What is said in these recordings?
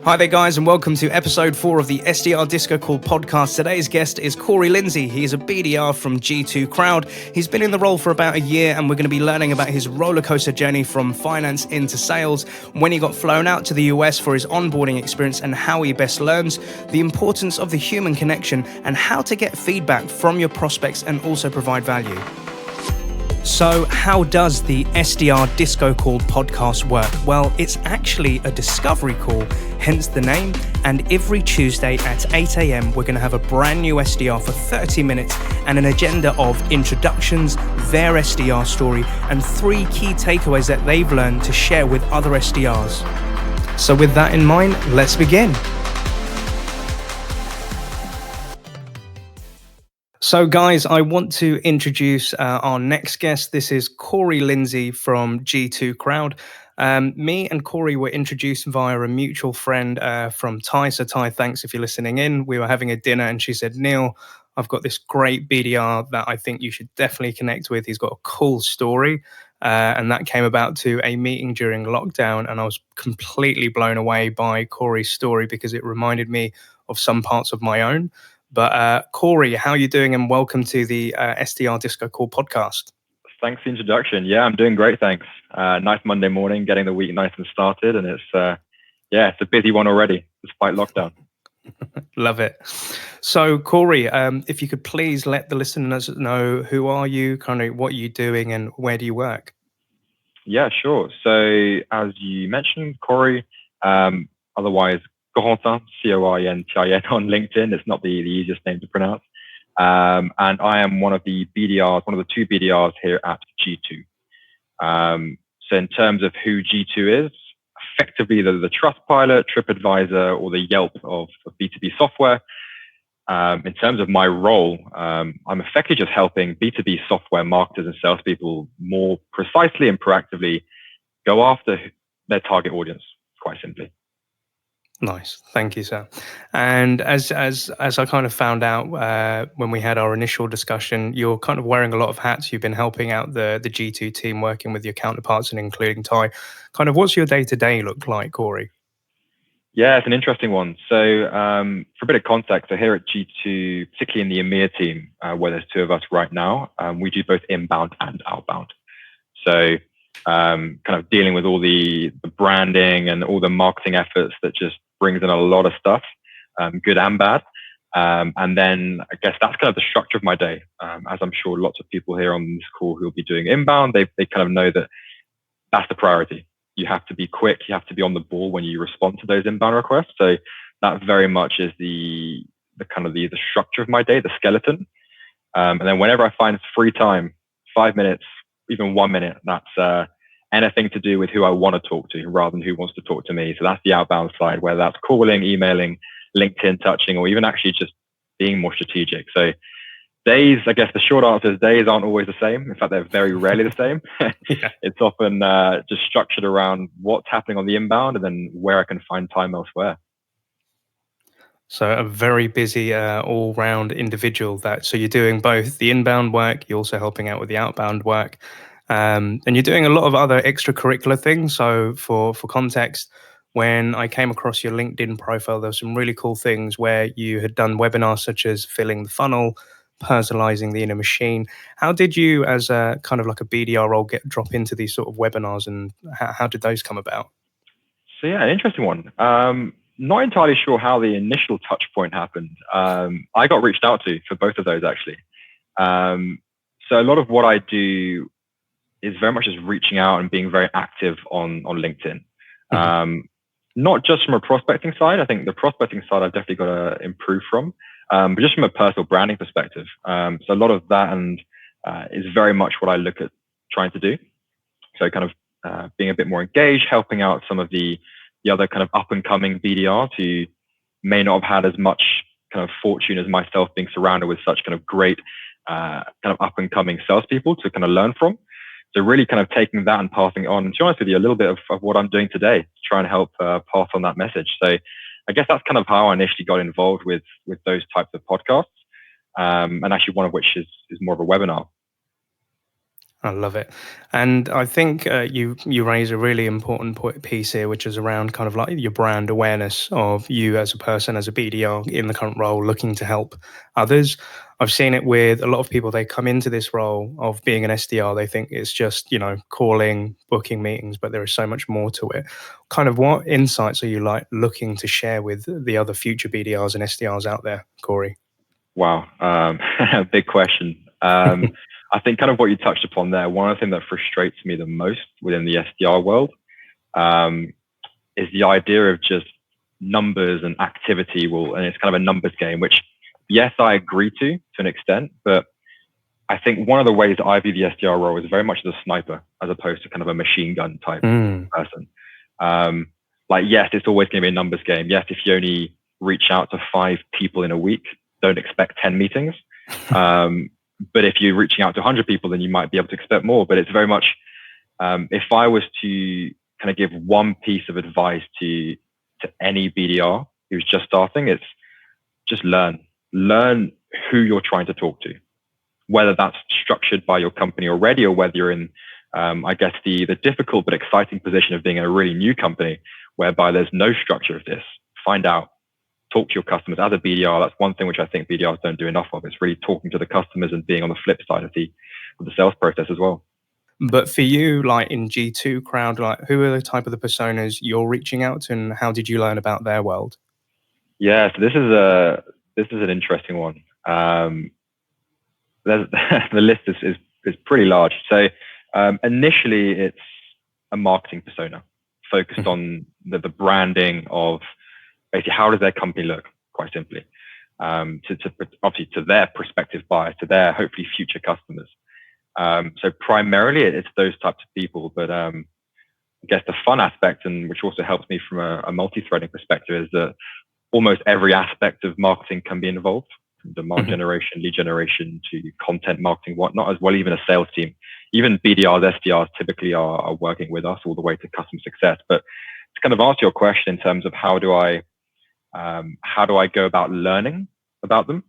Hi there guys, and welcome to episode 4 of the SDR DiscoCall podcast. Today's guest is Corey Lindsay. He is a BDR from G2 Crowd. He's been in the role for about a year, and we're going to be learning about his rollercoaster journey from finance into sales, when he got flown out to the US for his onboarding experience and how he best learns, the importance of the human connection, and how to get feedback from your prospects and also provide value. So how does the SDR DiscoCall podcast work? Well, it's actually a discovery call, hence the name. And every Tuesday at 8 a.m, we're going to have a brand new SDR for 30 minutes and an agenda of introductions, their SDR story, and 3 key takeaways that they've learned to share with other SDRs. So with that in mind, let's begin. So guys, I want to introduce our next guest. This is Corey Lindsay from G2 Crowd. Me and Corey were introduced via a mutual friend from Ty. So Ty, thanks if you're listening in. We were having a dinner and she said, Neil, I've got this great BDR that I think you should definitely connect with. He's got a cool story. And that came about to a meeting during lockdown. And I was completely blown away by Corey's story because it reminded me of some parts of my own. But Corey, how are you doing? And welcome to the SDR DiscoCall podcast. Thanks for the introduction. Yeah, I'm doing great, thanks. Nice Monday morning, getting the week nice and started. And it's a busy one already, despite lockdown. Love it. So Corey, if you could please let the listeners know, who are you, kind of what are you doing and where do you work? Yeah, sure. So as you mentioned, Corey, otherwise Corentin, Corentin on LinkedIn. It's not the easiest name to pronounce. And I am one of the BDRs, one of the 2 BDRs here at G2. So in terms of who G2 is, effectively the Trustpilot, TripAdvisor, or the Yelp of B2B software. In terms of my role, I'm effectively just helping B2B software marketers and salespeople more precisely and proactively go after their target audience, quite simply. Nice, thank you, sir. And as I kind of found out when we had our initial discussion, you're kind of wearing a lot of hats. You've been helping out the G2 team, working with your counterparts and including Ty. Kind of, what's your day-to-day look like, Corey? Yeah, it's an interesting one. So for a bit of context, so here at G2, particularly in the EMEA team, where there's 2 of us right now, we do both inbound and outbound. So kind of dealing with all the branding and all the marketing efforts that just brings in a lot of stuff, good and bad. And then I guess that's kind of the structure of my day. As I'm sure lots of people here on this call who will be doing inbound, they kind of know that that's the priority. You have to be quick. You have to be on the ball when you respond to those inbound requests. So that very much is the kind of the structure of my day, the skeleton. And then whenever I find free time, 5 minutes, even 1 minute, that's anything to do with who I want to talk to rather than who wants to talk to me. So that's the outbound side, whether that's calling, emailing, LinkedIn touching, or even actually just being more strategic. So days, I guess the short answer is days aren't always the same. In fact, they're very rarely the same. Yeah. It's often just structured around what's happening on the inbound and then where I can find time elsewhere. So a very busy all-round individual. So you're doing both the inbound work, you're also helping out with the outbound work. And you're doing a lot of other extracurricular things. So for context, when I came across your LinkedIn profile, there were some really cool things where you had done webinars such as filling the funnel, personalizing the inner machine. How did you, as a kind of like a BDR role, drop into these sort of webinars, and how did those come about? So yeah, an interesting one. Not entirely sure how the initial touch point happened. I got reached out to for both of those actually. So a lot of what I do is very much just reaching out and being very active on LinkedIn. Mm-hmm. Not just from a prospecting side. I think the prospecting side I've definitely got to improve from, but just from a personal branding perspective. So a lot of that is very much what I look at trying to do. So kind of being a bit more engaged, helping out some of the other kind of up and coming BDRs who may not have had as much kind of fortune as myself, being surrounded with such kind of great kind of up and coming salespeople to kind of learn from. So really kind of taking that and passing it on. And to be honest with you, a little bit of what I'm doing today to try and help pass on that message. So I guess that's kind of how I initially got involved with those types of podcasts. And actually one of which is more of a webinar. I love it. And I think you raise a really important piece here, which is around kind of like your brand awareness of you as a person, as a BDR in the current role, looking to help others. I've seen it with a lot of people. They come into this role of being an SDR. They think it's just, calling, booking meetings, but there is so much more to it. Kind of what insights are you like looking to share with the other future BDRs and SDRs out there, Corey? Wow, big question. I think kind of what you touched upon there, one of the things that frustrates me the most within the SDR world um, is the idea of just numbers and activity and it's kind of a numbers game, which yes, I agree to an extent, but I think one of the ways that I view the SDR role is very much as a sniper as opposed to kind of a machine gun type person. Like, yes, it's always going to be a numbers game. Yes, if you only reach out to 5 people in a week, don't expect 10 meetings. But if you're reaching out to 100 people, then you might be able to expect more. But it's very much, if I was to kind of give one piece of advice to any BDR who's just starting, it's just learn who you're trying to talk to, whether that's structured by your company already or whether you're in, I guess, the difficult but exciting position of being in a really new company whereby there's no structure of this. Find out, talk to your customers. As a BDR, that's one thing which I think BDRs don't do enough of. It's really talking to the customers and being on the flip side of the sales process as well. But for you, like in G2 crowd, like who are the type of the personas you're reaching out to, and how did you learn about their world? Yeah, so this is an interesting one. The list is pretty large. So initially, it's a marketing persona focused on the branding of basically how does their company look, quite simply, to obviously to their prospective buyers, to their hopefully future customers. So primarily it's those types of people, but I guess the fun aspect, and which also helps me from a multi-threading perspective, is that almost every aspect of marketing can be involved, from demand generation, lead generation, to content marketing, whatnot, as well, even a sales team. Even BDRs, SDRs typically are working with us all the way to customer success. But to kind of answer your question in terms of how do I go about learning about them?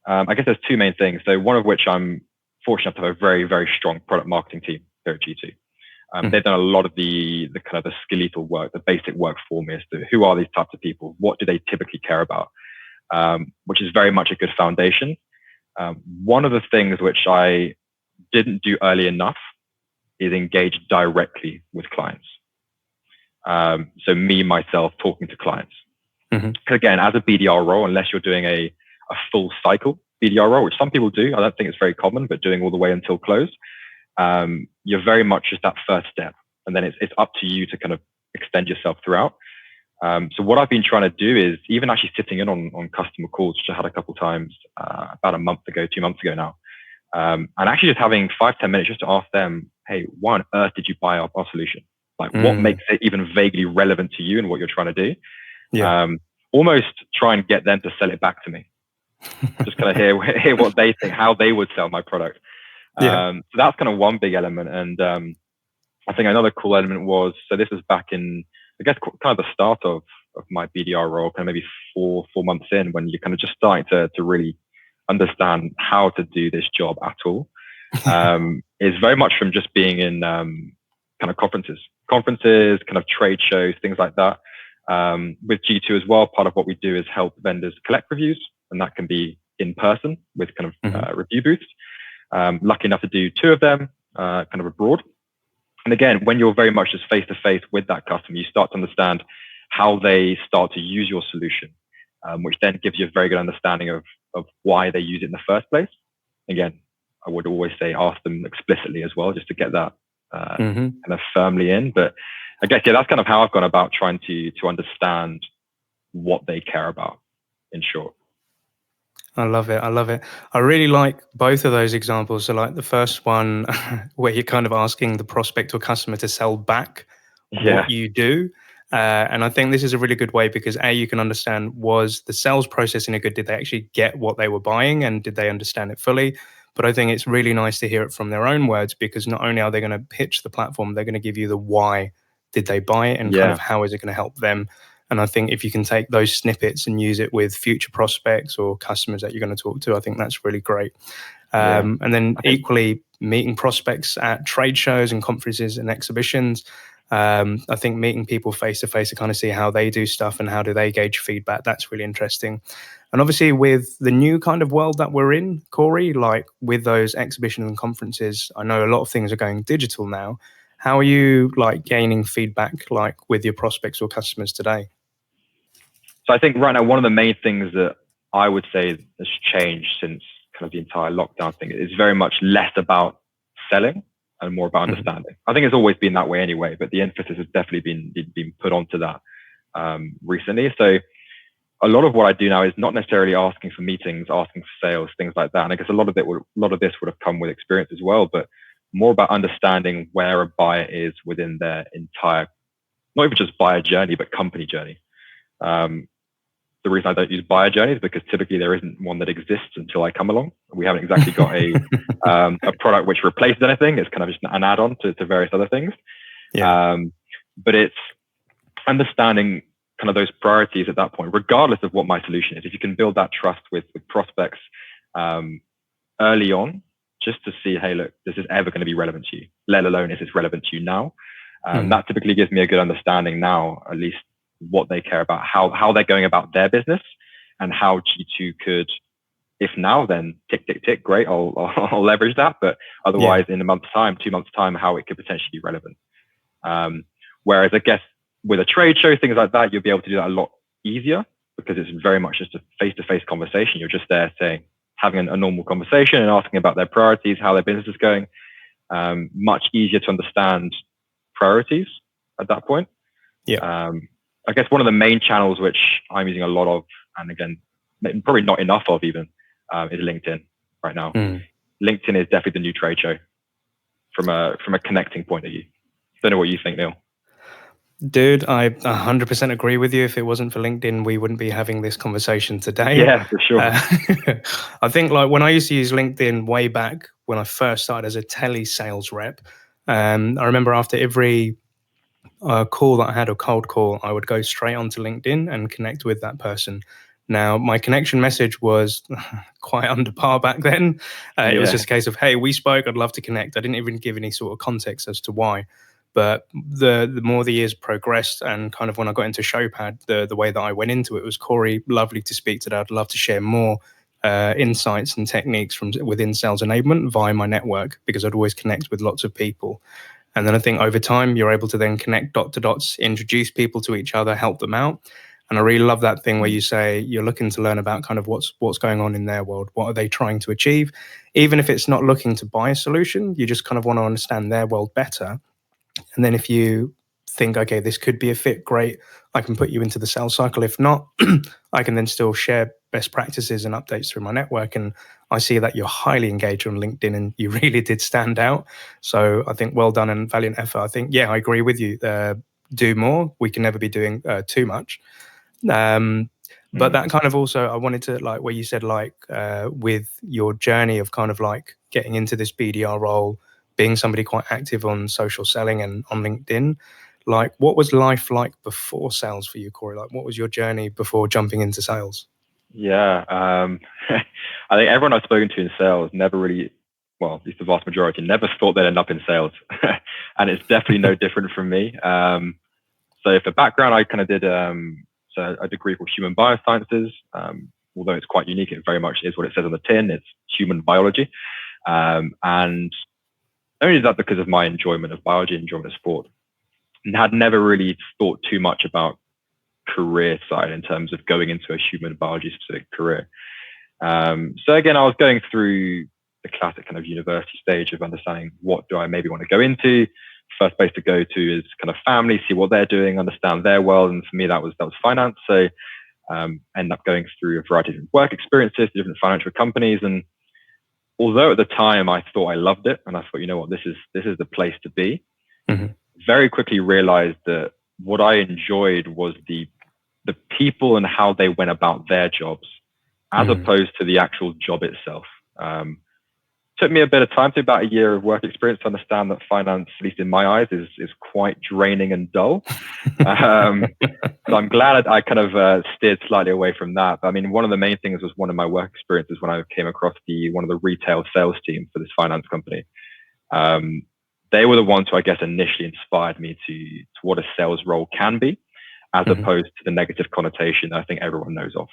I guess there's 2 main things. So one of which I'm fortunate to have a very, very strong product marketing team here at G2. They've done a lot of the kind of the skeletal work, the basic work for me as to who are these types of people, what do they typically care about, which is very much a good foundation. One of the things which I didn't do early enough is engage directly with clients. So myself talking to clients. Because again, as a BDR role, unless you're doing a full cycle BDR role, which some people do, I don't think it's very common, but doing all the way until close, you're very much just that first step. And then it's up to you to kind of extend yourself throughout. So what I've been trying to do is even actually sitting in on customer calls, which I had a couple of times about a month ago, 2 months ago now, and actually just having 5-10 minutes just to ask them, hey, why on earth did you buy our solution? Like, what makes it even vaguely relevant to you and what you're trying to do? Yeah. Almost try and get them to sell it back to me. Just kind of hear what they think, how they would sell my product. So that's kind of one big element. And I think another cool element was, so this was back in, I guess, kind of the start of my BDR role, kind of maybe four months in, when you're kind of just starting to really understand how to do this job at all. Is very much from just being in kind of conferences, kind of trade shows, things like that. With G2 as well, part of what we do is help vendors collect reviews, and that can be in person with kind of review booths. Lucky enough to do 2 of them, kind of abroad. And again, when you're very much just face to face with that customer, you start to understand how they start to use your solution, which then gives you a very good understanding of why they use it in the first place. Again, I would always say ask them explicitly as well, just to get that kind of firmly in. But I guess, yeah, that's kind of how I've gone about trying to understand what they care about, in short. I love it. I really like both of those examples. So like the first one where you're kind of asking the prospect or customer to sell back what you do. And I think this is a really good way because you can understand, was the sales process in a good, did they actually get what they were buying and did they understand it fully? But I think it's really nice to hear it from their own words, because not only are they going to pitch the platform, they're going to give you the why did they buy it and kind of how is it going to help them. And I think if you can take those snippets and use it with future prospects or customers that you're going to talk to, I think that's really great. And then equally meeting prospects at trade shows and conferences and exhibitions. I think meeting people face to face to kind of see how they do stuff and how do they gauge feedback. That's really interesting. And obviously with the new kind of world that we're in, Corey, like with those exhibitions and conferences, I know a lot of things are going digital now. How are you like gaining feedback like with your prospects or customers today? So I think right now, one of the main things that I would say has changed since kind of the entire lockdown thing is very much less about selling and more about understanding. I think it's always been that way anyway, but the emphasis has definitely been put onto that recently. So a lot of what I do now is not necessarily asking for meetings, asking for sales, things like that. And I guess a lot of this would have come with experience as well, but more about understanding where a buyer is within their entire, not even just buyer journey, but company journey. The reason I don't use buyer journey is because typically there isn't one that exists until I come along. We haven't exactly got a product which replaces anything. It's kind of just an add-on to various other things. Yeah. But it's understanding kind of those priorities at that point, regardless of what my solution is. If you can build that trust with prospects early on, just to see, hey, look, this is ever going to be relevant to you, let alone is this relevant to you now. That typically gives me a good understanding now, at least, what they care about, how they're going about their business, and how G2 could, if now, then tick, tick, tick, great, I'll leverage that. But otherwise, in a month's time, 2 months' time, how it could potentially be relevant. Whereas I guess with a trade show, things like that, you'll be able to do that a lot easier because it's very much just a face-to-face conversation. You're just there having a normal conversation and asking about their priorities, how their business is going. Much easier to understand priorities at that point. Yeah. I guess one of the main channels which I'm using a lot of, and again, probably not enough of even, is LinkedIn right now. LinkedIn is definitely the new trade show from a connecting point of view. Don't know what you think, Neil. Dude, I 100% agree with you. If it wasn't for LinkedIn, we wouldn't be having this conversation today. Yeah, for sure. I think like when I used to use LinkedIn way back when I first started as a tele-sales rep, I remember after every call that I had, a cold call, I would go straight onto LinkedIn and connect with that person. Now, my connection message was quite under par back then. It was just a case of, hey, we spoke, I'd love to connect. I didn't even give any sort of context as to why. But the more the years progressed and kind of when I got into Showpad, the way that I went into it was, Corey, lovely to speak today. I'd love to share more insights and techniques from within sales enablement via my network, because I'd always connect with lots of people. And then I think over time, you're able to then connect dot to dots, introduce people to each other, help them out. And I really love that thing where you say you're looking to learn about kind of what's going on in their world. What are they trying to achieve? Even if it's not looking to buy a solution, you just kind of want to understand their world better. And then if you think, okay, this could be a fit, great, I can put you into the sales cycle. If not, I can then still share best practices and updates through my network. And I see that you're highly engaged on LinkedIn and you really did stand out. So I think well done and valiant effort. I think, yeah, I agree with you. Do more. We can never be doing too much. But that kind of also, I wanted to like where you said like with your journey of kind of like getting into this BDR role, being somebody quite active on social selling and on LinkedIn, like what was life like before sales for you, Corey? Like what was your journey before jumping into sales? Yeah, I think everyone I've spoken to in sales never really, well, at least the vast majority, never thought they'd end up in sales. And it's definitely no different from me. So for background, I kind of did a degree called human biosciences. Although it's quite unique, it very much is what it says on the tin. It's human biology. And only that because of my enjoyment of biology, enjoyment of sport, and had never really thought too much about career side in terms of going into a human biology specific career. So again, I was going through the classic kind of university stage of understanding what do I maybe want to go into. First place to go to is kind of family, see what they're doing, understand their world. And for me, that was finance. So end up going through a variety of work experiences, different financial companies. And although at the time I thought I loved it and I thought, you know what, this is the place to be, very quickly realized that what I enjoyed was the people and how they went about their jobs as opposed to the actual job itself. took me a bit of time, to about a year of work experience, to understand that finance, at least in my eyes, is quite draining and dull. So I'm glad I kind of steered slightly away from that. But I mean, one of the main things was one of my work experiences when I came across one of the retail sales team for this finance company. They were the ones who I guess initially inspired me to what a sales role can be, as opposed to the negative connotation I think everyone knows of.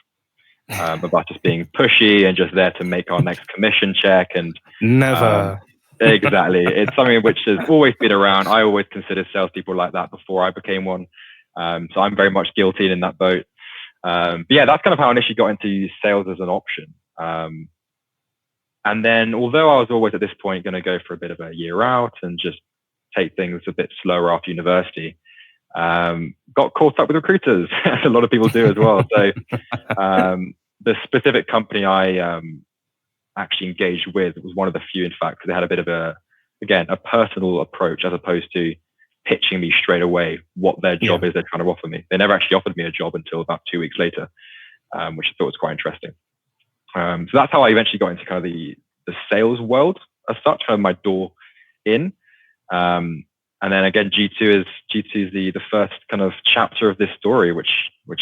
About just being pushy and just there to make our next commission check. And never. Exactly. It's something which has always been around. I always considered salespeople like that before I became one. So I'm very much guilty in that boat. But yeah, that's kind of how I initially got into sales as an option. And then, although I was always at this point going to go for a bit of a year out and just take things a bit slower after university, got caught up with recruiters, as a lot of people do as well. So the specific company I actually engaged with was one of the few, in fact, because they had a bit of a personal approach, as opposed to pitching me straight away what their job is they're trying to offer me. They never actually offered me a job until about 2 weeks later, which I thought was quite interesting. So that's how I eventually got into kind of the sales world as such, kind of my door in. And then again, G2 is the first kind of chapter of this story, which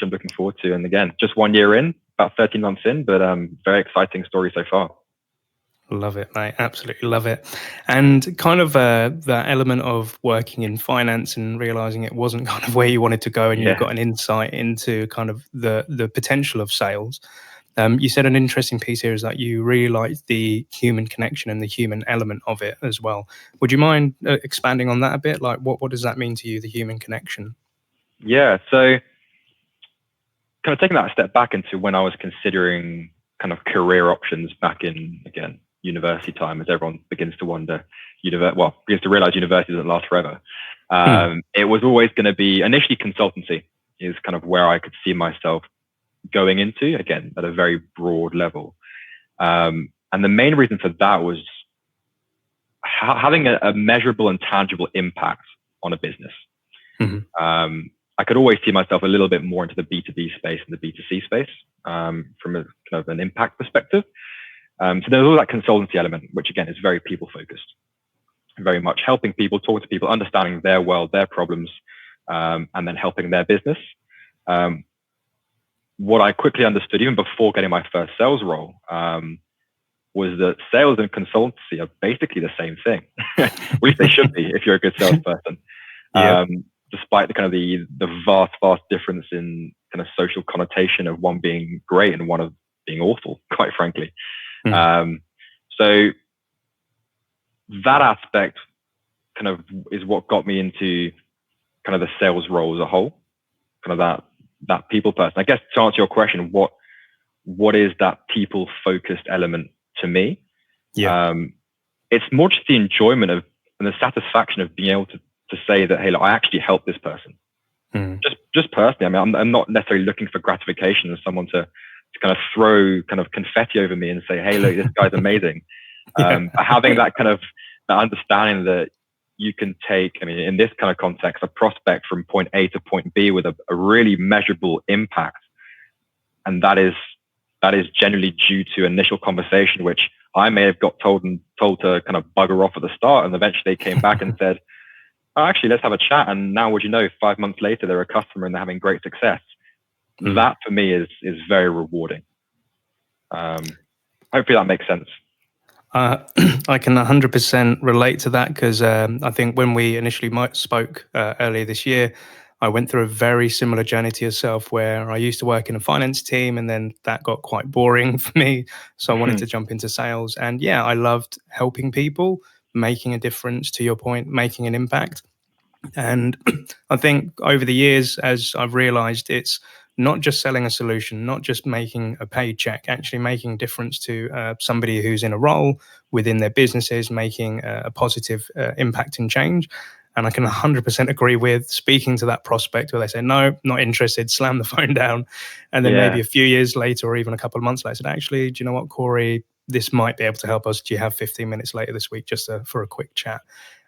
I'm looking forward to. And again, just 1 year in, about 13 months in, but very exciting story so far. Love it, mate. Absolutely love it. And kind of that element of working in finance and realizing it wasn't kind of where you wanted to go, and you got an insight into kind of the potential of sales. You said an interesting piece here is that you really like the human connection and the human element of it as well. Would you mind expanding on that a bit? Like, what does that mean to you, the human connection? Yeah. So kind of taking that a step back into when I was considering kind of career options back in, again, university time, as everyone begins to wonder, begins to realize university doesn't last forever. It was always going to be initially consultancy is kind of where I could see myself going into, again, at a very broad level. And the main reason for that was having a measurable and tangible impact on a business. I could always see myself a little bit more into the B2B space and the B2C space from a kind of an impact perspective. So there's all that consultancy element, which again is very people focused, very much helping people, talking to people, understanding their world, their problems, and then helping their business. What I quickly understood, even before getting my first sales role, was that sales and consultancy are basically the same thing. At least they should be if you're a good salesperson. Despite the kind of the vast difference in kind of social connotation of one being great and one of being awful, quite frankly. So that aspect kind of is what got me into kind of the sales role as a whole, kind of that people person. I guess to answer your question, what is that people focused element to me? It's more just the enjoyment of and the satisfaction of being able to say that, hey, look, I actually helped this person. Just personally. I mean, I'm not necessarily looking for gratification as someone to kind of throw kind of confetti over me and say, hey, look, this guy's amazing. Having that kind of that understanding that you can take, I mean, in this kind of context, a prospect from point A to point B with a really measurable impact. And that is generally due to initial conversation, which I may have got told to kind of bugger off at the start. And eventually they came back and said, oh, actually, let's have a chat. And now, would you know, 5 months later, they're a customer and they're having great success. That for me is very rewarding. Hopefully that makes sense. I can 100% relate to that because I think when we initially spoke earlier this year, I went through a very similar journey to yourself where I used to work in a finance team and then that got quite boring for me. So I wanted to jump into sales. And yeah, I loved helping people, making a difference, to your point, making an impact. And I think over the years, as I've realized, it's not just selling a solution, not just making a paycheck, actually making a difference to somebody who's in a role within their businesses, making a positive impact and change. And I can 100% agree with speaking to that prospect where they say, no, not interested, slam the phone down. And then maybe a few years later or even a couple of months later, actually, do you know what, Corey, this might be able to help us. Do you have 15 minutes later this week just for a quick chat?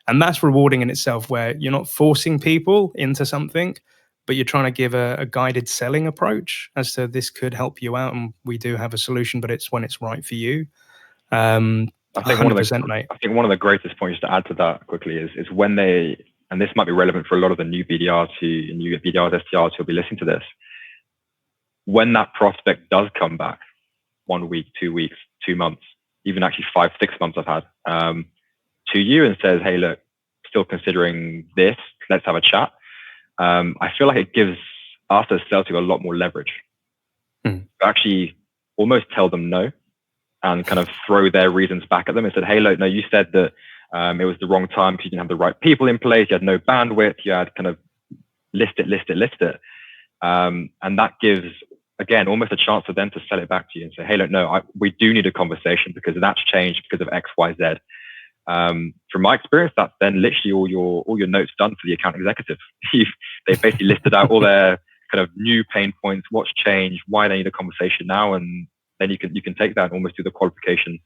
And that's rewarding in itself, where you're not forcing people into something, but you're trying to give a guided selling approach as to this could help you out. And we do have a solution, but it's when it's right for you. I think 100%, mate. I think one of the greatest points to add to that quickly is when they, and this might be relevant for a lot of the new BDRs SDRs who'll be listening to this. When that prospect does come back, 1 week, 2 weeks, 2 months, even actually 5, 6 months I've had, to you and says, hey, look, still considering this, let's have a chat. I feel like it gives us as sales people a lot more leverage. Actually almost tell them no and kind of throw their reasons back at them and said, hey, look, no, you said that it was the wrong time because you didn't have the right people in place, you had no bandwidth, you had kind of list it. And that gives, again, almost a chance for them to sell it back to you and say, hey, look, no, we do need a conversation because that's changed because of X, Y, Z. From my experience, that's then literally all your notes done for the account executive. They've basically listed out all their kind of new pain points, what's changed, why they need a conversation now, and then you can take that and almost do the qualification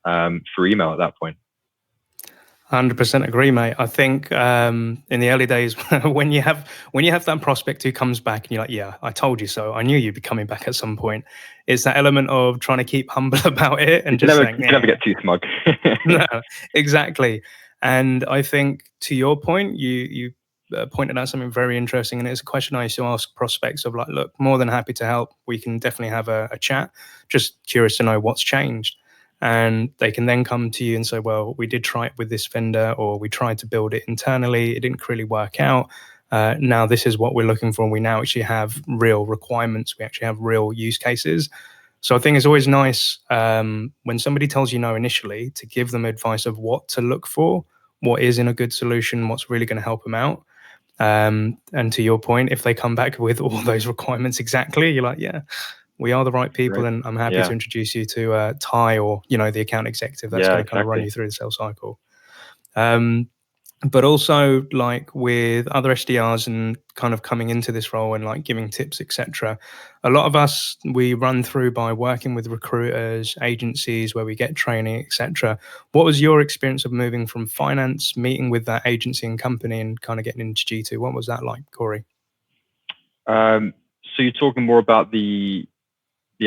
through email at that point. 100% agree, mate. I think in the early days, when you have that prospect who comes back and you're like, yeah, I told you so. I knew you'd be coming back at some point. It's that element of trying to keep humble about it and just saying, you never get too smug. No, exactly. And I think to your point, you pointed out something very interesting, and it's a question I used to ask prospects of like, look, more than happy to help. We can definitely have a chat. Just curious to know what's changed. And they can then come to you and say, well, we did try it with this vendor, or we tried to build it internally. It didn't really work out. Now this is what we're looking for. And we now actually have real requirements. We actually have real use cases. So I think it's always nice when somebody tells you no initially to give them advice of what to look for, what is in a good solution, what's really going to help them out. And to your point, if they come back with all those requirements exactly, you're like, yeah, we are the right people, and I'm happy to introduce you to Ty or the account executive that's going to kind of run you through the sales cycle. But also like with other SDRs and kind of coming into this role and like giving tips, etc. A lot of us, we run through by working with recruiters, agencies where we get training, etc. What was your experience of moving from finance, meeting with that agency and company and kind of getting into G2? What was that like, Corey? So you're talking more about the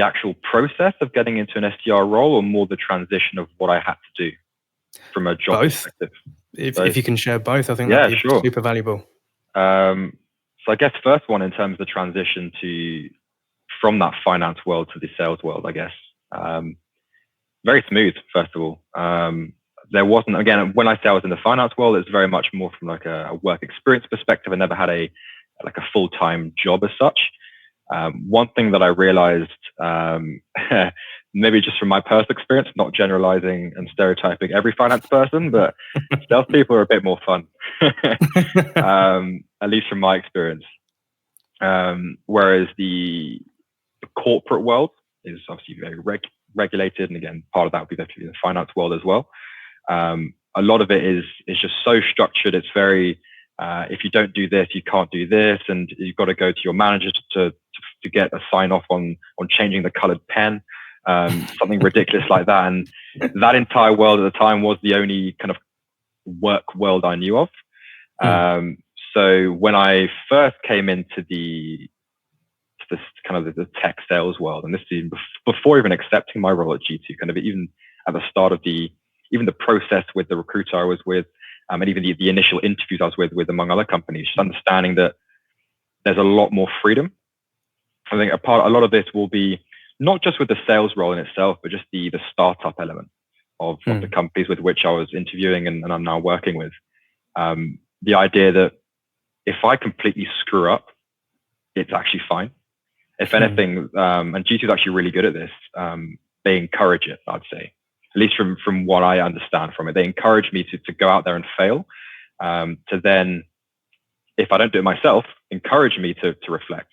actual process of getting into an SDR role, or more the transition of what I had to do from a job perspective? If you can share both, I think that'd be super valuable. So I guess first one, in terms of the transition from that finance world to the sales world, I guess, very smooth, first of all. There wasn't, again, when I say I was in the finance world, it's very much more from like a work experience perspective. I never had a full-time job as such. One thing that I realized, maybe just from my personal experience, not generalizing and stereotyping every finance person, but salespeople are a bit more fun, at least from my experience. Whereas the corporate world is obviously very regulated, and again, part of that would be definitely the finance world as well. A lot of it is just so structured. It's very, if you don't do this, you can't do this, and you've got to go to your manager to get a sign off on changing the colored pen, something ridiculous like that. And that entire world at the time was the only kind of work world I knew of. So when I first came into this kind of the tech sales world, and this is before even accepting my role at G2, kind of even at the start of even the process with the recruiter I was with, and even the initial interviews I was with among other companies, just understanding that there's a lot more freedom. I think a lot of this will be not just with the sales role in itself, but just the startup element of the companies with which I was interviewing and I'm now working with. The idea that if I completely screw up, it's actually fine. If anything, and G2 is actually really good at this, they encourage it, I'd say. At least from what I understand from it. They encourage me to go out there and fail, to then, if I don't do it myself, encourage me to reflect.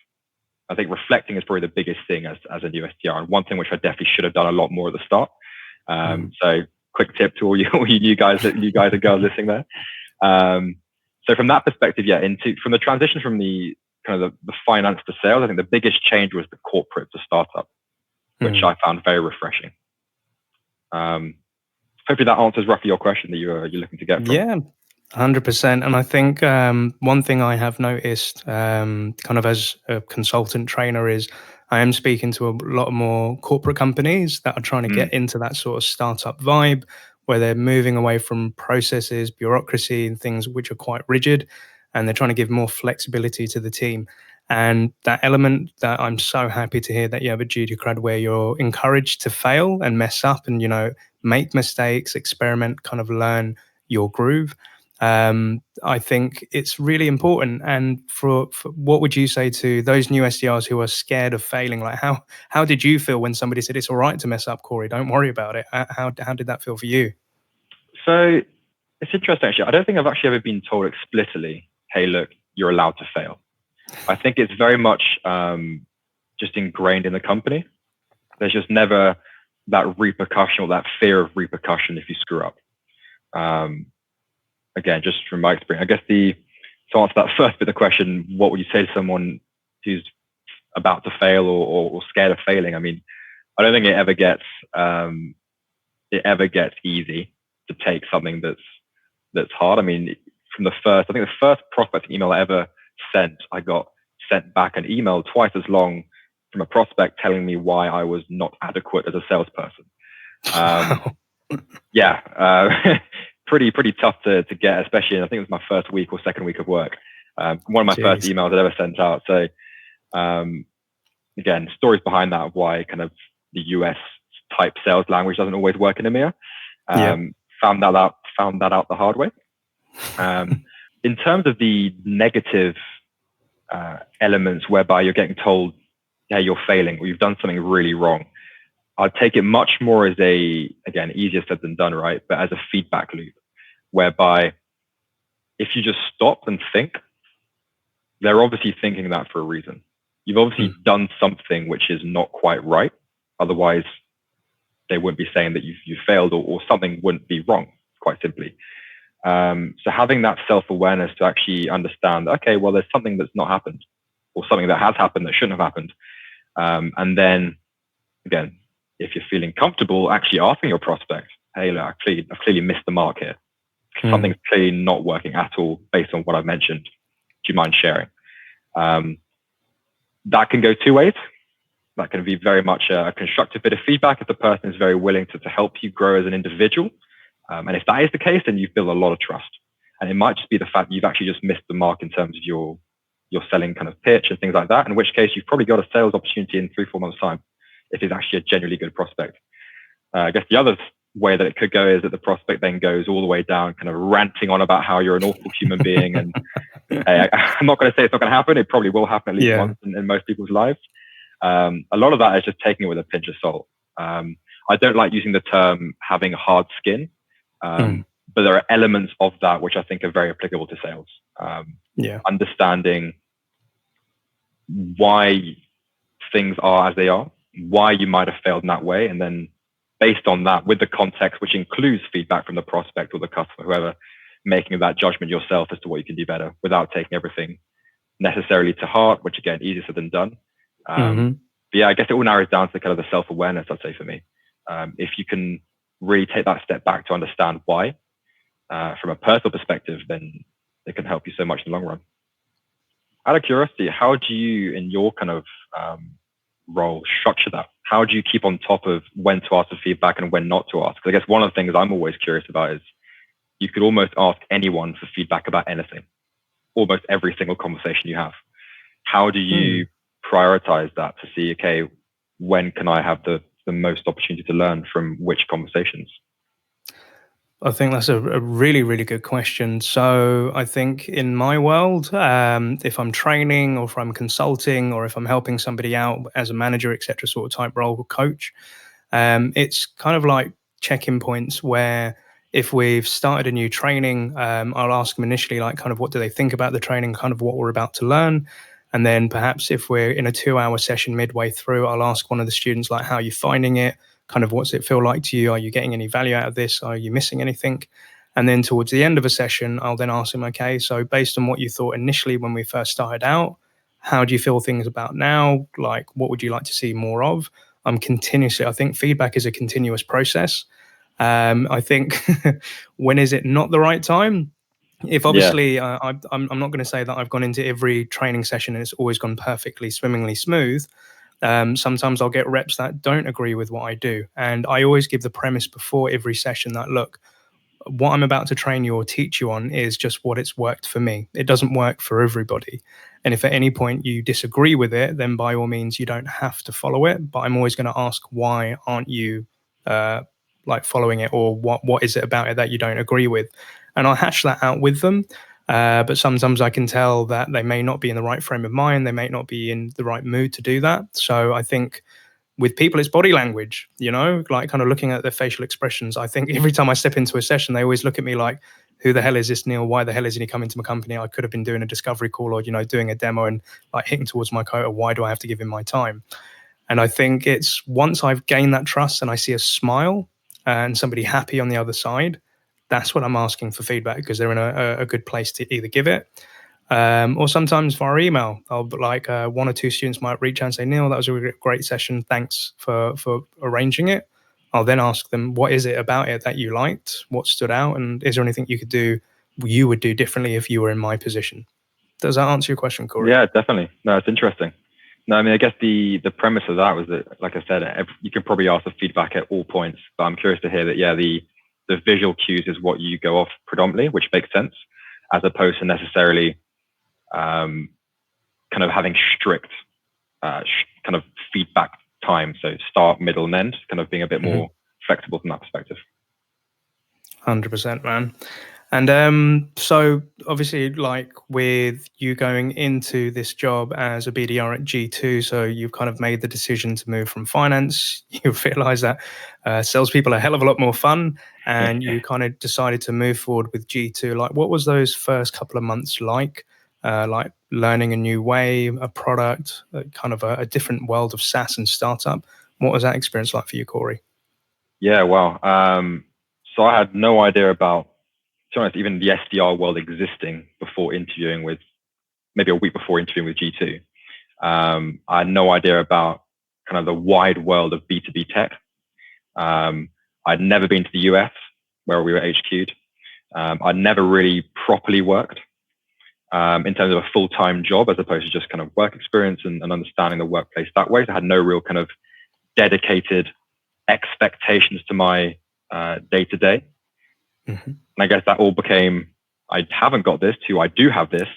I think reflecting is probably the biggest thing as a new SDR, and one thing which I definitely should have done a lot more at the start. So quick tip to all you guys and girls listening there. So from that perspective, from the transition from the kind of the finance to sales, I think the biggest change was the corporate to startup, which I found very refreshing. Hopefully that answers roughly your question that you're looking to get from. Yeah, 100%. And I think one thing I have noticed kind of as a consultant trainer is I am speaking to a lot more corporate companies that are trying to get into that sort of startup vibe where they're moving away from processes, bureaucracy, and things which are quite rigid, and they're trying to give more flexibility to the team. And that element that I'm so happy to hear that you have a G2 crowd where you're encouraged to fail and mess up and, make mistakes, experiment, kind of learn your groove. I think it's really important. And for what would you say to those new SDRs who are scared of failing? Like how did you feel when somebody said it's all right to mess up, Corey? Don't worry about it. How did that feel for you? So it's interesting, actually. I don't think I've actually ever been told explicitly, hey, look, you're allowed to fail. I think it's very much just ingrained in the company. There's just never that repercussion or that fear of repercussion if you screw up. Again, just from my experience, I guess to answer that first bit of the question, what would you say to someone who's about to fail or scared of failing? I mean, I don't think it ever gets easy to take something that's hard. I mean, I think the first prospecting email I ever sent, I got sent back an email twice as long from a prospect telling me why I was not adequate as a salesperson. Wow. Pretty tough to get, especially I think it was my first week or second week of work. One of my first emails I'd ever sent out. So again, stories behind that of why kind of the US type sales language doesn't always work in EMEA. Found that out the hard way. In terms of the negative elements whereby you're getting told, hey, you're failing or you've done something really wrong, I'd take it much more as again, easier said than done, right? But as a feedback loop, whereby if you just stop and think, they're obviously thinking that for a reason. You've obviously done something which is not quite right. Otherwise, they wouldn't be saying that you failed or something wouldn't be wrong, quite simply. So having that self-awareness to actually understand, okay, well, there's something that's not happened or something that has happened that shouldn't have happened. And then, again, if you're feeling comfortable, actually asking your prospect, hey, look, I've clearly missed the mark here. Something's clearly not working at all based on what I've mentioned. Do you mind sharing? That can go two ways. That can be very much a constructive bit of feedback if the person is very willing to help you grow as an individual. And if that is the case, then you've built a lot of trust. And it might just be the fact that you've actually just missed the mark in terms of your selling kind of pitch and things like that, in which case you've probably got a sales opportunity in 3-4 months' time if it's actually a genuinely good prospect. I guess the other way that it could go is that the prospect then goes all the way down, kind of ranting on about how you're an awful human being. And hey, I'm not going to say it's not going to happen. It probably will happen at least once in most people's lives. A lot of that is just taking it with a pinch of salt. I don't like using the term having hard skin, but there are elements of that which I think are very applicable to sales. Understanding why things are as they are, why you might have failed in that way, and then based on that, with the context, which includes feedback from the prospect or the customer, whoever, making that judgment yourself as to what you can do better without taking everything necessarily to heart, which again, easier said than done. But yeah, I guess it all narrows down to kind of the self-awareness, I'd say, for me. If you can really take that step back to understand why, from a personal perspective, then it can help you so much in the long run. Out of curiosity, how do you, in your kind of role, structure that? How do you keep on top of when to ask for feedback and when not to ask? Because I guess one of the things I'm always curious about is you could almost ask anyone for feedback about anything, almost every single conversation you have. How do you prioritize that to see, okay, when can I have the most opportunity to learn from which conversations? I think that's a really, really good question. So I think in my world, if I'm training or if I'm consulting or if I'm helping somebody out as a manager, etc., sort of type role or coach, it's kind of like check-in points where if we've started a new training, I'll ask them initially, like kind of what do they think about the training, kind of what we're about to learn. And then perhaps if we're in a 2-hour session midway through, I'll ask one of the students, like, how are you finding it? Kind of what's it feel like to you? Are you getting any value out of this? Are you missing anything? And then towards the end of a session, I'll then ask them, okay, so based on what you thought initially when we first started out, how do you feel things about now? Like, what would you like to see more of? I think feedback is a continuous process. I think when is it not the right time? If obviously, I'm not going to say that I've gone into every training session and it's always gone perfectly, swimmingly smooth. Sometimes I'll get reps that don't agree with what I do. And I always give the premise before every session that, look, what I'm about to train you or teach you on is just what it's worked for me. It doesn't work for everybody. And if at any point you disagree with it, then by all means, you don't have to follow it. But I'm always going to ask, why aren't you like following it, or what is it about it that you don't agree with? And I'll hash that out with them. But sometimes I can tell that they may not be in the right frame of mind. They may not be in the right mood to do that. So I think with people, it's body language, like kind of looking at their facial expressions. I think every time I step into a session, they always look at me like, who the hell is this Neil? Why the hell isn't he coming to my company? I could have been doing a discovery call, or, doing a demo and like hitting towards my quota. Why do I have to give him my time? And I think it's once I've gained that trust and I see a smile and somebody happy on the other side, that's what I'm asking for feedback, because they're in a good place to either give it. Or sometimes via email, I'll like one or two students might reach out and say, Neil, that was a great session. Thanks for arranging it. I'll then ask them, what is it about it that you liked? What stood out? And is there anything you would do differently if you were in my position? Does that answer your question, Corey? Yeah, definitely. No, it's interesting. No, I mean, I guess the premise of that was that, like I said, you can probably ask for feedback at all points, but I'm curious to hear that, yeah, the visual cues is what you go off predominantly, which makes sense, as opposed to necessarily kind of having strict kind of feedback time. So start, middle, and end, kind of being a bit more flexible from that perspective. 100%, man. And so obviously, like with you going into this job as a BDR at G2, so you've kind of made the decision to move from finance. You realize that salespeople are a hell of a lot more fun, and you kind of decided to move forward with G2. Like, what was those first couple of months like? Like learning a new way, a product, kind of a different world of SaaS and startup. What was that experience like for you, Corey? Yeah, wow. So I had no idea about, to be honest, even the SDR world existing before interviewing with, maybe a week before interviewing with G2. I had no idea about kind of the wide world of B2B tech. I'd never been to the US where we were HQ'd. I'd never really properly worked in terms of a full-time job, as opposed to just kind of work experience and understanding the workplace that way. So I had no real kind of dedicated expectations to my day-to-day. And I guess that all became, I haven't got this, to I do have this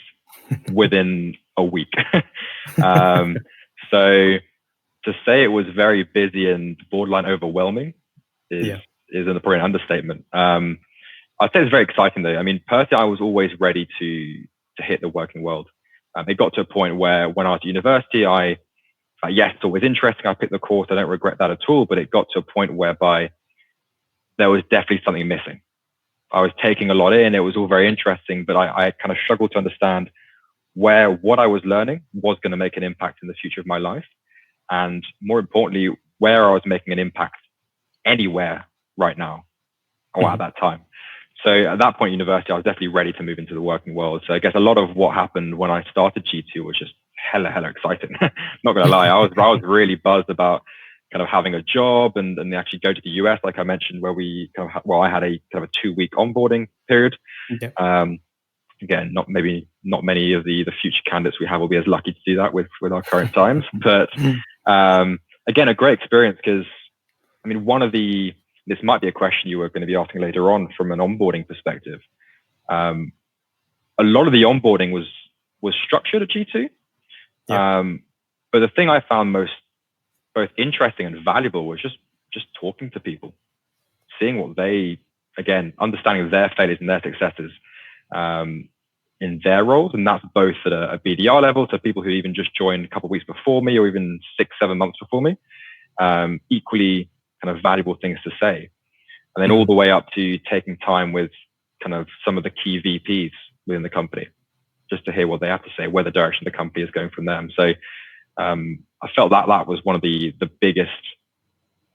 within a week. So to say it was very busy and borderline overwhelming is probably an understatement. I'd say it's very exciting though. I mean, personally, I was always ready to hit the working world. It got to a point where when I was at university, yes, it's always interesting. I picked the course. I don't regret that at all. But it got to a point whereby there was definitely something missing. I was taking a lot in. It was all very interesting, but I kind of struggled to understand where what I was learning was going to make an impact in the future of my life. And more importantly, where I was making an impact anywhere right now or at that time. So at that point in university, I was definitely ready to move into the working world. So I guess a lot of what happened when I started G2 was just hella exciting. Not going to lie. I was really buzzed about kind of having a job and actually go to the US, like I mentioned, where we kind of, I had a kind of a 2-week onboarding period. Again, not many of the future candidates we have will be as lucky to do that with our current times. But again, a great experience, because I mean, this might be a question you were going to be asking later on from an onboarding perspective. A lot of the onboarding was structured at G2. But the thing I found most both interesting and valuable was just talking to people, seeing what they, again, understanding their failures and their successes in their roles. And that's both at a BDR level, so people who even just joined a couple of weeks before me, or even 6-7 months before me, equally kind of valuable things to say. And then all the way up to taking time with kind of some of the key VPs within the company, just to hear what they have to say, where the direction the company is going from them. So I felt that was one of the biggest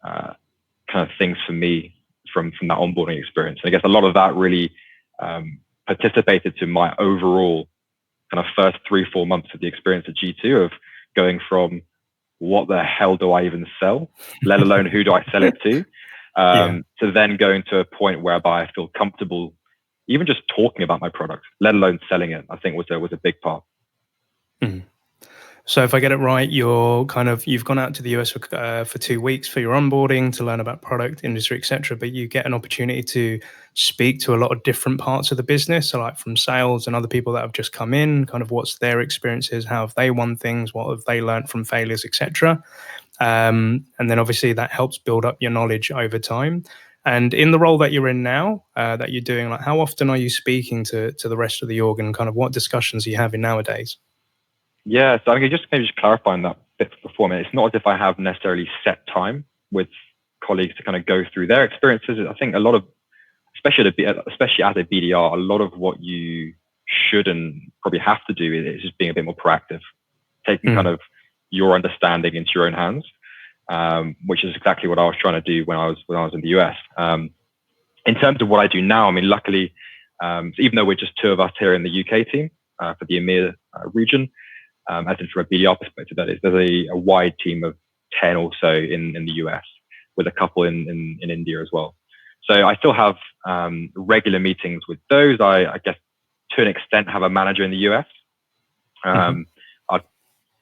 kind of things for me from that onboarding experience. And I guess a lot of that really participated to my overall kind of first 3-4 months of the experience at G2, of going from what the hell do I even sell, let alone who do I sell it to, to then going to a point whereby I feel comfortable even just talking about my product, let alone selling it. I think was a big part. So if I get it right, you've gone out to the US for 2 weeks for your onboarding to learn about product, industry, etc. But you get an opportunity to speak to a lot of different parts of the business, so like from sales and other people that have just come in, kind of what's their experiences, how have they won things, what have they learned from failures, etc. And then obviously that helps build up your knowledge over time. And in the role that you're in now, that you're doing, like how often are you speaking to the rest of the org, and kind of what discussions are you having nowadays? Yeah, so I think maybe just clarifying that bit before. I mean, it's not as if I have necessarily set time with colleagues to kind of go through their experiences. I think a lot of, especially as a BDR, a lot of what you should and probably have to do is just being a bit more proactive, taking kind of your understanding into your own hands, which is exactly what I was trying to do when I was in the US. In terms of what I do now, I mean, luckily, so even though we're just two of us here in the UK team for the EMEA region, as in from a BDR perspective, that is, there's a wide team of 10 or so in the US, with a couple in India as well. So I still have regular meetings with those. I guess to an extent have a manager in the US. I'd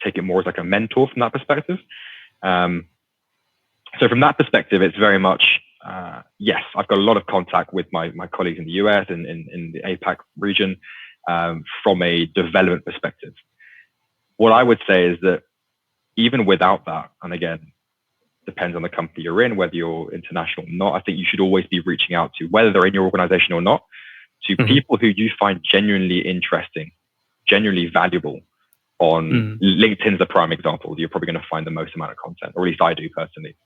take it more as like a mentor from that perspective. So from that perspective, it's very much, yes, I've got a lot of contact with my colleagues in the US and in the APAC region from a development perspective. What I would say is that even without that, and again, depends on the company you're in, whether you're international or not, I think you should always be reaching out to, whether they're in your organization or not, to people who you find genuinely interesting, genuinely valuable. On LinkedIn's the prime example. You're probably going to find the most amount of content, or at least I do personally.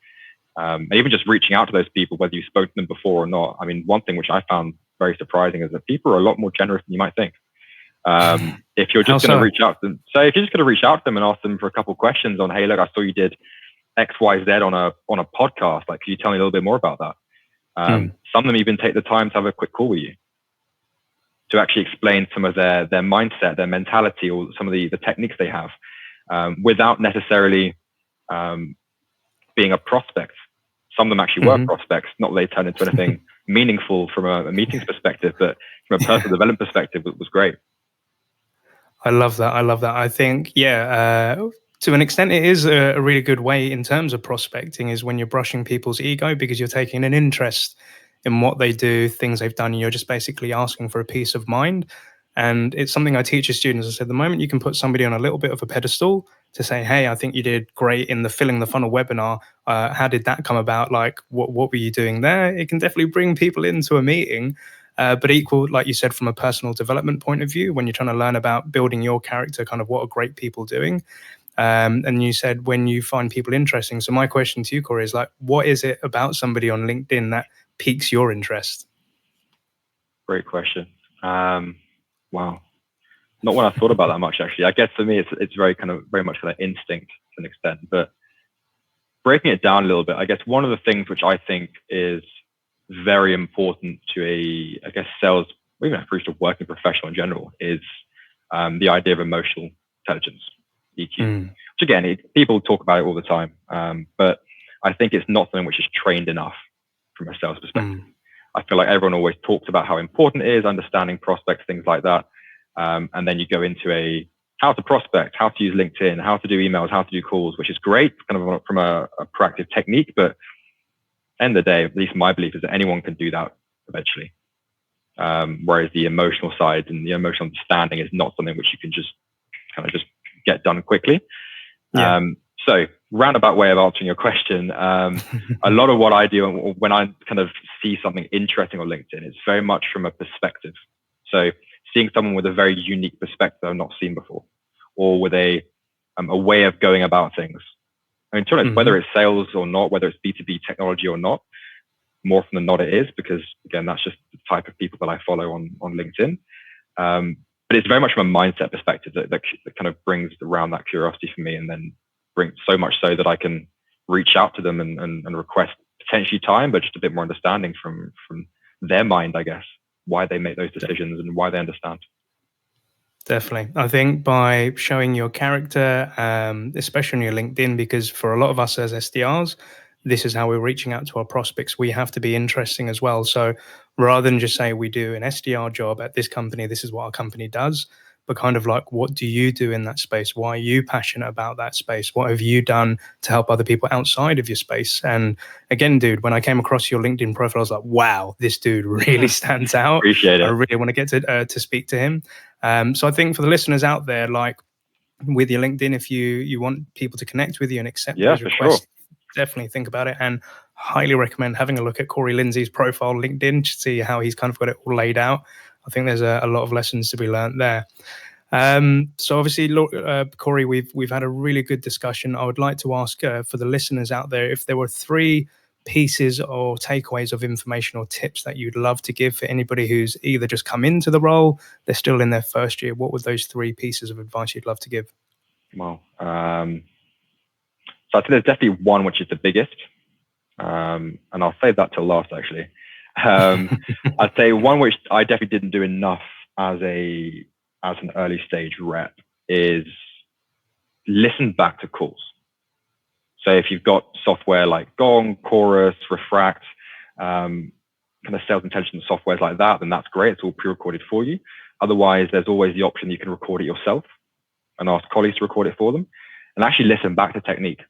And even just reaching out to those people, whether you've spoken to them before or not. I mean, one thing which I found very surprising is that people are a lot more generous than you might think. If you're just going to reach out to them, so if you're just going to reach out to them and ask them for a couple of questions on, hey, look, I saw you did X, Y, Z on a podcast. Like, can you tell me a little bit more about that? Some of them even take the time to have a quick call with you to actually explain some of their mindset, their mentality, or some of the techniques they have, without necessarily being a prospect. Some of them actually were prospects, not that they turned into anything meaningful from a meetings perspective, but from a personal development perspective, it was great. I love that. I think, to an extent, it is a really good way in terms of prospecting, is when you're brushing people's ego because you're taking an interest in what they do, things they've done, and you're just basically asking for a peace of mind. And it's something I teach to students. I said, the moment you can put somebody on a little bit of a pedestal to say, hey, I think you did great in the Filling the Funnel webinar. How did that come about? Like, what were you doing there? It can definitely bring people into a meeting. But equal, like you said, from a personal development point of view, when you're trying to learn about building your character, kind of what are great people doing. And you said when you find people interesting. So my question to you, Corey, is like, what is it about somebody on LinkedIn that piques your interest? Great question. Wow. Not one I thought about that much, actually. I guess for me, it's very much kind of instinct to an extent, but breaking it down a little bit, I guess one of the things which I think is very important to sales, or even a working professional in general, is the idea of emotional intelligence, EQ. Which again, people talk about it all the time, but I think it's not something which is trained enough from a sales perspective. I feel like everyone always talks about how important it is, understanding prospects, things like that. And then you go into how to prospect, how to use LinkedIn, how to do emails, how to do calls, which is great kind of from a proactive technique. But end of the day, at least my belief is that anyone can do that eventually. Whereas the emotional side and the emotional understanding is not something which you can just get done quickly. Yeah. So roundabout way of answering your question, a lot of what I do when I kind of see something interesting on LinkedIn, it's very much from a perspective. So seeing someone with a very unique perspective I've not seen before, or with a way of going about things. I mean, to be honest, whether it's sales or not, whether it's B2B technology or not, more from the not it is, because again, that's just the type of people that I follow on LinkedIn. But it's very much from a mindset perspective that kind of brings around that curiosity for me, and then brings so much so that I can reach out to them and request potentially time, but just a bit more understanding from their mind, I guess, why they make those decisions and why they understand. Definitely. I think by showing your character, especially on your LinkedIn, because for a lot of us as SDRs, this is how we're reaching out to our prospects. We have to be interesting as well. So rather than just say we do an SDR job at this company, this is what our company does, but kind of like, what do you do in that space? Why are you passionate about that space? What have you done to help other people outside of your space? And again, dude, when I came across your LinkedIn profile, I was like, wow, this dude really stands out. Appreciate it. I really want to get to speak to him. So I think for the listeners out there, like with your LinkedIn, if you want people to connect with you and accept those requests, definitely think about it, and highly recommend having a look at Corey Lindsay's profile LinkedIn to see how he's kind of got it all laid out. I think there's a lot of lessons to be learned there. So obviously, Corey, we've had a really good discussion. I would like to ask for the listeners out there if there were 3 pieces or takeaways of information or tips that you'd love to give for anybody who's either just come into the role, they're still in their first year. What would those 3 pieces of advice you'd love to give? Wow. So I think there's definitely one which is the biggest, and I'll save that till last actually. I'd say one which I definitely didn't do enough as an early stage rep is listen back to calls. So if you've got software like Gong, Chorus, Refract, kind of sales intelligence softwares like that, then that's great. It's all pre-recorded for you. Otherwise, there's always the option you can record it yourself and ask colleagues to record it for them and actually listen back to technique.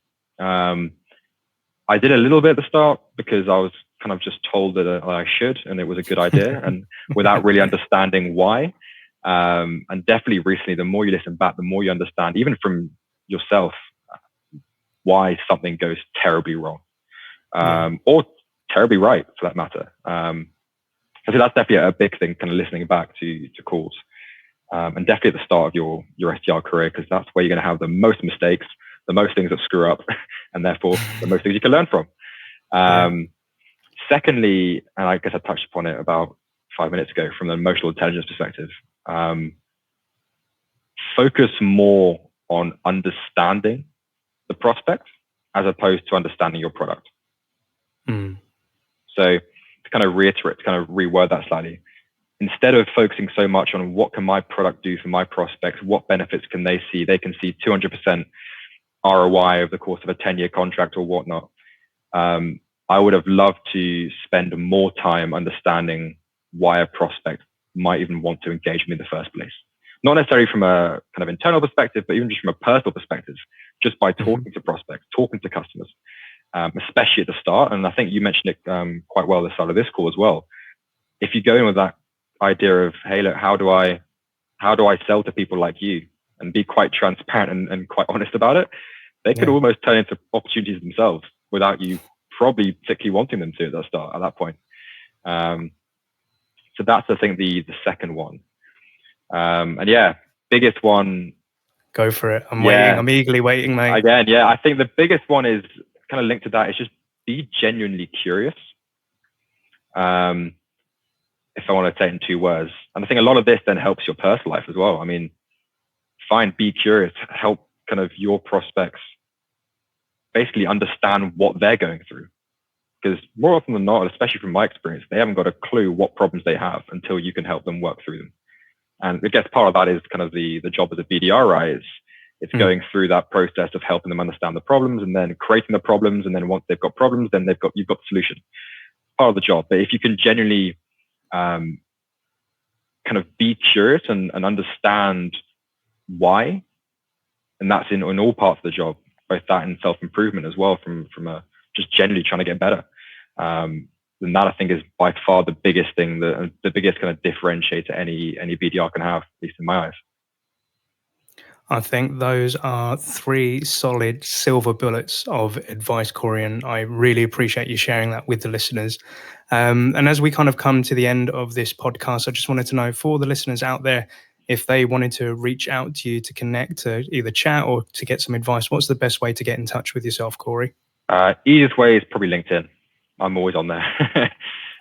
I did a little bit at the start because I was kind of just told that I should, and it was a good idea, and without really understanding why. And definitely recently, the more you listen back, the more you understand, even from yourself, why something goes terribly wrong, or terribly right for that matter. I think that's definitely a big thing, kind of listening back to calls, and definitely at the start of your SDR career, because that's where you're going to have the most mistakes, the most things that screw up, and therefore the most things you can learn from. Secondly, and I guess I touched upon it about 5 minutes ago, from the emotional intelligence perspective, focus more on understanding the prospect as opposed to understanding your product. So to kind of reiterate, to kind of reword that slightly, instead of focusing so much on what can my product do for my prospects, what benefits can they see? They can see 200% ROI over the course of a 10-year contract or whatnot. I would have loved to spend more time understanding why a prospect might even want to engage me in the first place. Not necessarily from a kind of internal perspective, but even just from a personal perspective, just by talking to prospects, talking to customers, especially at the start. And I think you mentioned it quite well at the start of this call as well. If you go in with that idea of, hey, look, how do I sell to people like you, and be quite transparent and quite honest about it, they could almost turn into opportunities themselves without you probably particularly wanting them to at that point. So that's, I think, the second one. And biggest one. Go for it. I'm waiting. I'm eagerly waiting, mate. Again, I think the biggest one is kind of linked to that. Is just be genuinely curious. If I want to say it in 2 words, and I think a lot of this then helps your personal life as well. I mean, be curious, help kind of your prospects basically understand what they're going through. Because more often than not, especially from my experience, they haven't got a clue what problems they have until you can help them work through them. And I guess part of that is kind of the job as a BDR, right? It's going through that process of helping them understand the problems and then creating the problems. And then once they've got problems, then you've got the solution. Part of the job. But if you can genuinely kind of be curious and understand why, and that's in all parts of the job, both that and self-improvement as well, from just generally trying to get better. And that, I think, is by far the biggest thing, the biggest kind of differentiator any BDR can have, at least in my eyes. I think those are 3 solid silver bullets of advice, Corey, and I really appreciate you sharing that with the listeners. And as we kind of come to the end of this podcast, I just wanted to know, for the listeners out there, if they wanted to reach out to you to connect, to either chat or to get some advice, what's the best way to get in touch with yourself, Corey? Easiest way is probably LinkedIn. I'm always on there.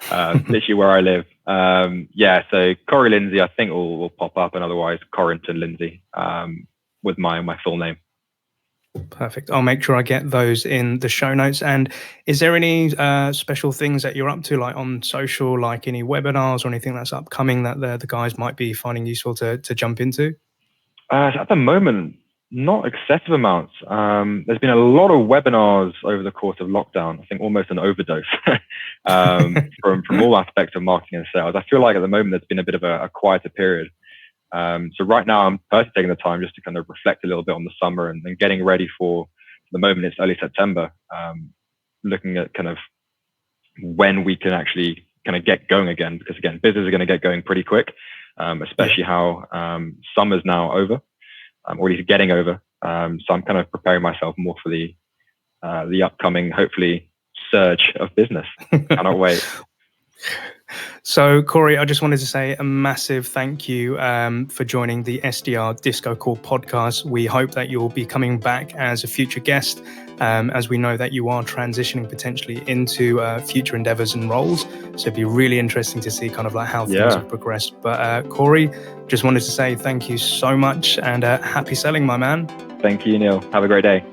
Literally where I live. So Corey Lindsay, I think will pop up, and otherwise Corentin Lindsay, with my full name. Perfect. I'll make sure I get those in the show notes. And is there any special things that you're up to, like on social, like any webinars or anything that's upcoming that the guys might be finding useful to jump into? At the moment, not excessive amounts. There's been a lot of webinars over the course of lockdown. I think almost an overdose from all aspects of marketing and sales. I feel like at the moment there's been a bit of a quieter period. So right now I'm personally taking the time just to kind of reflect a little bit on the summer and getting ready for the moment. It's early September, looking at kind of when we can actually kind of get going again, because again, business is going to get going pretty quick, especially how summer's now over, or at least getting over. So I'm kind of preparing myself more for the upcoming, hopefully, surge of business. Cannot wait. So, Corey, I just wanted to say a massive thank you for joining the SDR DiscoCall podcast. We hope that you'll be coming back as a future guest, as we know that you are transitioning potentially into future endeavors and roles. So it'd be really interesting to see kind of like how things have progressed. But Corey, just wanted to say thank you so much and happy selling, my man. Thank you, Neil. Have a great day.